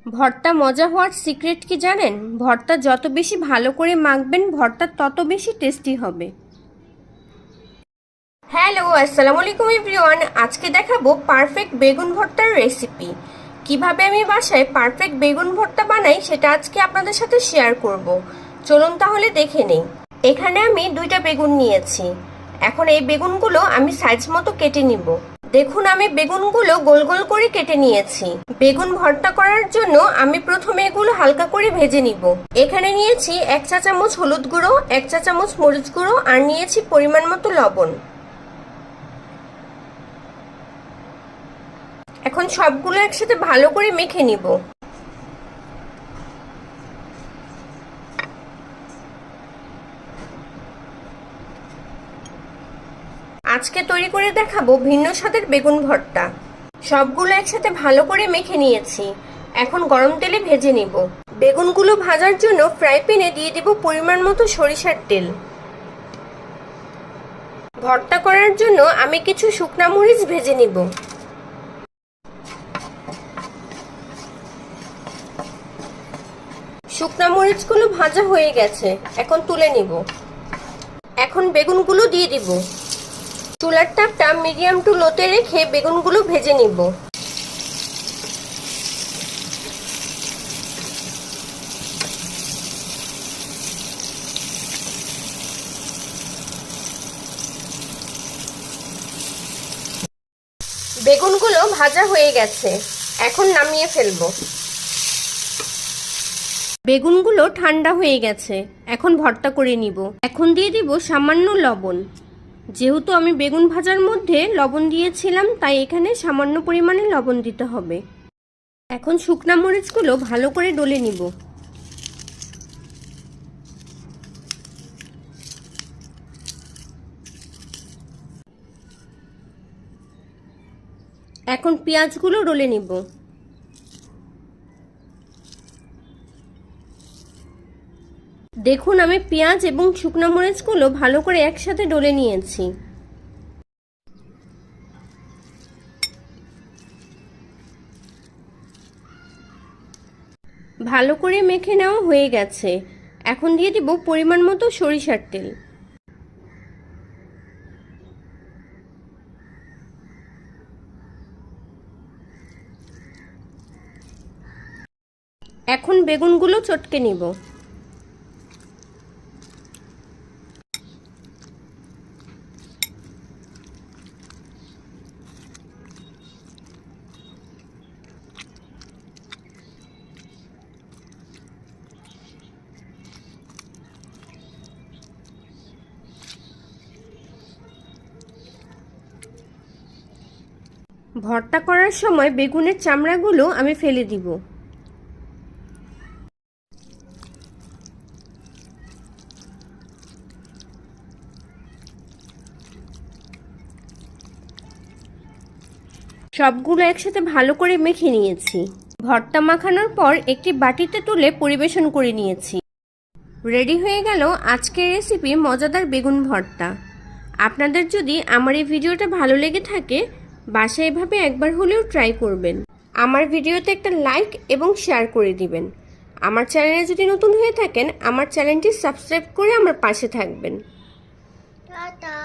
ভর্তা মজা হওয়ার সিক্রেট কি জানেন? ভর্তা যত বেশি ভালো করে মাখবেন ভর্তা তত বেশি টেস্টি হবে। হ্যালো, আসসালামু আলাইকুম এভরিওয়ান। আজকে দেখাবো পারফেক্ট বেগুন ভর্তার রেসিপি। কিভাবে আমি বাসায় পারফেক্ট বেগুন ভর্তা বানাই সেটা আজকে আপনাদের সাথে শেয়ার করব। চলুন তাহলে দেখে নেই। এখানে আমি 2টা বেগুন নিয়েছি। এখন এই বেগুনগুলো আমি সাইজ মতো কেটে নিব। দেখুন, আমি বেগুনগুলো গোল গোল করে কেটে নিয়েছি। বেগুন ভর্তা করার জন্য আমি প্রথমে এগুলো হালকা করে ভেজে নিব। এখানে নিয়েছি 1 চা চামচ হলুদ গুঁড়ো, 1 চা চামচ মরিচ গুঁড়ো আর নিয়েছি পরিমাণ মতো লবণ। এখন সবগুলো একসাথে ভালো করে মেখে নিব। আজকে তৈরি করে দেখাবো ভিন্ন স্বাদের বেগুন ভর্তা। সবগুলো একসাথে ভালো করে মেখে নিয়েছি। এখন গরম তেলে ভেজে নিব। বেগুনগুলো ভাজার জন্য ফ্রাই প্যানে দিয়ে দেব পরিমাণ মতো সরিষার তেল। ভর্তা করার জন্য আমি কিছু শুকনা মরিচ ভেজে নিব। শুকনা মরিচগুলো ভাজা হয়ে গেছে, এখন তুলে নিব। এখন বেগুনগুলো দিয়ে দিব। চুলার তাপটা মিডিয়াম টু লোতে রেখে বেগুনগুলো ভেজে নিব। বেগুনগুলো ভাজা হয়ে গেছে, এখন নামিয়ে ফেলবো। বেগুনগুলো ঠান্ডা হয়ে গেছে, এখন ভর্তা করে নিব। এখন দিয়ে দিব সামান্য লবণ। যেহেতু আমি বেগুন ভাজার মধ্যে লবণ দিয়েছিলাম তাই এখানে সামান্য পরিমাণে লবণ দিতে হবে। এখন শুকনা মরিচগুলো ভালো করে ডলে নিব। এখন পেঁয়াজগুলো ডলে নিব। দেখুন, আমি পেঁয়াজ এবং শুকনো মরিচগুলো ভালো করে একসাথে ডলে নিয়েছি। ভালো করে মেখে নেওয়া হয়ে গেছে, এখন দিয়ে দিব পরিমাণ মতো সরিষার তেল। এখন বেগুনগুলো চটকে নিব। ভর্তা করার সময় বেগুনের চামড়াগুলো আমি ফেলে দিব। সবগুলো একসাথে ভালো করে মেখে নিয়েছি। ভর্তা মাখানোর পর একটি বাটিতে তুলে পরিবেশন করে নিয়েছি। রেডি হয়ে গেল আজকের রেসিপি মজাদার বেগুন ভর্তা। আপনাদের যদি আমার এই ভিডিওটা ভালো লেগে থাকে বাসায় এভাবে একবার হলেও ট্রাই করবেন। আমার ভিডিওতে একটা লাইক এবং শেয়ার করে দিবেন। আমার চ্যানেলে যদি নতুন হয়ে থাকেন আমার চ্যানেলটি সাবস্ক্রাইব করে আমার পাশে থাকবেন। টাটা।